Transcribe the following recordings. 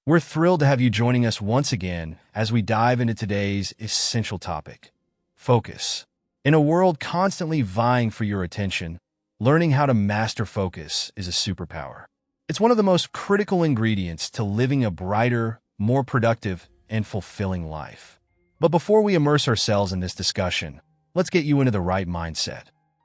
We're thrilled to have you joining us once again as we dive into today's essential topic: focus. In a world constantly vying for your attention, learning how to master focus is a superpower. It's one of the most critical ingredients to living a brighter, more productive, and fulfilling life. But before we immerse ourselves in this discussion, let's get you into the right mindset.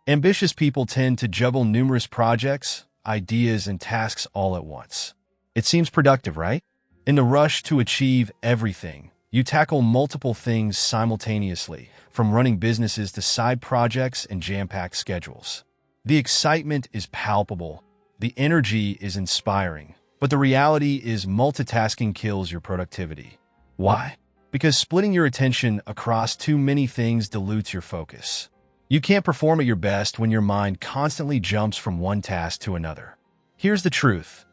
Ambitious people tend to juggle numerous projects, ideas, and tasks all at once. It seems productive, right? In the rush to achieve everything, you tackle multiple things simultaneously, from running businesses to side projects and jam-packed schedules. The excitement is palpable, the energy is inspiring, but the reality is multitasking kills your productivity. Why? Because splitting your attention across too many things dilutes your focus. You can't perform at your best when your mind constantly jumps from one task to another. Here's the truth.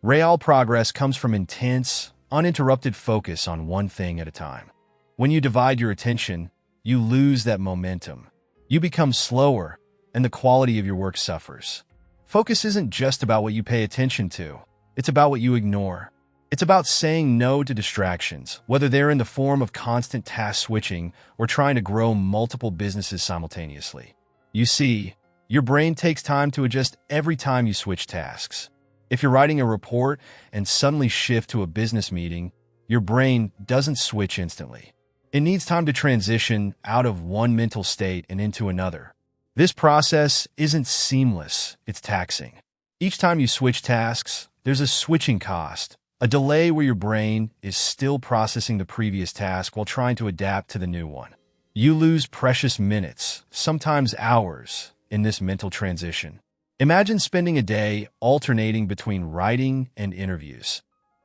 Real progress comes from intense, uninterrupted focus on one thing at a time. When you divide your attention, you lose that momentum. You become slower, and the quality of your work suffers. Focus isn't just about what you pay attention to. It's about what you ignore. It's about saying no to distractions, whether they're in the form of constant task switching or trying to grow multiple businesses simultaneously. You see, your brain takes time to adjust every time you switch tasks. If you're writing a report and suddenly shift to a business meeting, your brain doesn't switch instantly. It needs time to transition out of one mental state and into another. This process isn't seamless, it's taxing. Each time you switch tasks, there's a switching cost, a delay where your brain is still processing the previous task while trying to adapt to the new one. You lose precious minutes, sometimes hours, in this mental transition. Imagine spending a day alternating between writing and interviews.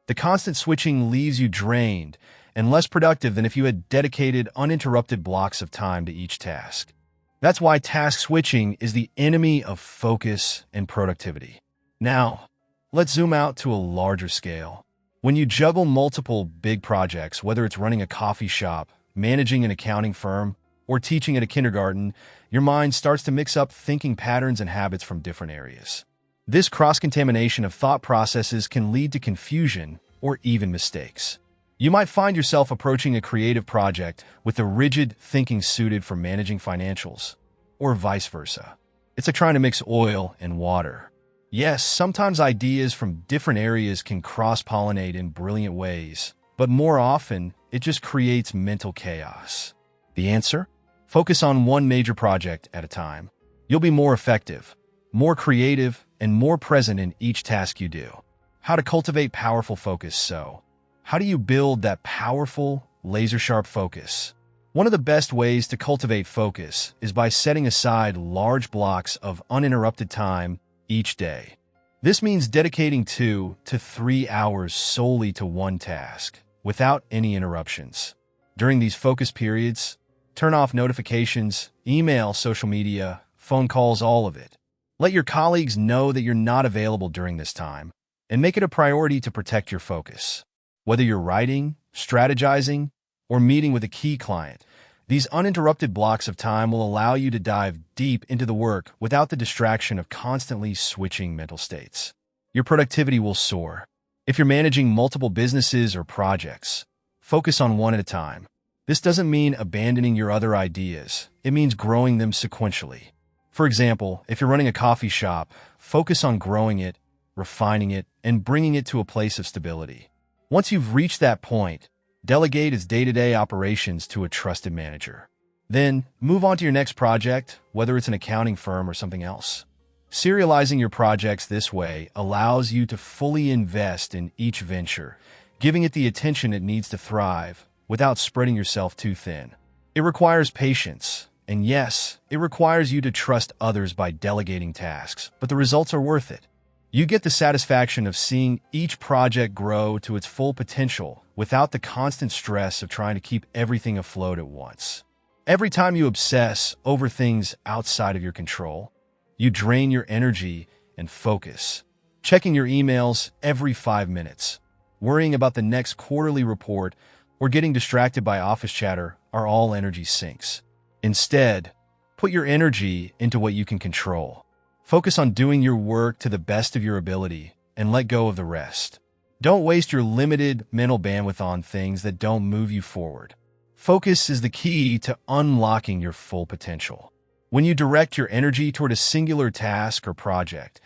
The constant switching leaves you drained and less productive than if you had dedicated uninterrupted blocks of time to each task. That's why task switching is the enemy of focus and productivity. Now, let's zoom out to a larger scale. When you juggle multiple big projects, whether it's running a coffee shop, managing an accounting firm, or teaching at a kindergarten, your mind starts to mix up thinking patterns and habits from different areas. This cross-contamination of thought processes can lead to confusion or even mistakes. You might find yourself approaching a creative project with the rigid thinking suited for managing financials, or vice versa. It's like trying to mix oil and water. Yes, sometimes ideas from different areas can cross-pollinate in brilliant ways, but more often, it just creates mental chaos. The answer? Focus on one major project at a time. You'll be more effective, more creative, and more present in each task you do. How to cultivate powerful focus. So, how do you build that powerful, laser-sharp focus? One of the best ways to cultivate focus is by setting aside large blocks of uninterrupted time each day. This means dedicating 2 to 3 hours solely to one task, without any interruptions. During these focus periods, turn off notifications, email, social media, phone calls, all of it. Let your colleagues know that you're not available during this time, and make it a priority to protect your focus. Whether you're writing, strategizing, or meeting with a key client, these uninterrupted blocks of time will allow you to dive deep into the work without the distraction of constantly switching mental states. Your productivity will soar. If you're managing multiple businesses or projects, focus on one at a time. This doesn't mean abandoning your other ideas. It means growing them sequentially. For example, if you're running a coffee shop, focus on growing it, refining it, and bringing it to a place of stability. Once you've reached that point, delegate its day-to-day operations to a trusted manager. Then, move on to your next project, whether it's an accounting firm or something else. Serializing your projects this way allows you to fully invest in each venture, giving it the attention it needs to thrive, without spreading yourself too thin. It requires patience, and yes, it requires you to trust others by delegating tasks, but the results are worth it. You get the satisfaction of seeing each project grow to its full potential without the constant stress of trying to keep everything afloat at once. Every time you obsess over things outside of your control, you drain your energy and focus. Checking your emails every 5 minutes, worrying about the next quarterly report, or getting distracted by office chatter are all energy sinks. Instead, put your energy into what you can control. Focus on doing your work to the best of your ability and let go of the rest. Don't waste your limited mental bandwidth on things that don't move you forward. Focus is the key to unlocking your full potential. When you direct your energy toward a singular task or project,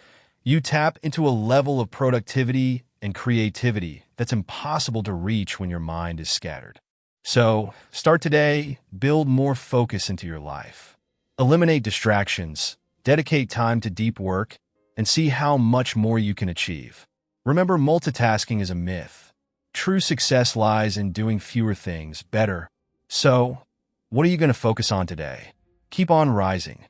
you tap into a level of productivity and creativity that's impossible to reach when your mind is scattered. So, start today, build more focus into your life. Eliminate distractions, dedicate time to deep work, and see how much more you can achieve. Remember, multitasking is a myth. True success lies in doing fewer things better. So, what are you going to focus on today? Keep on rising.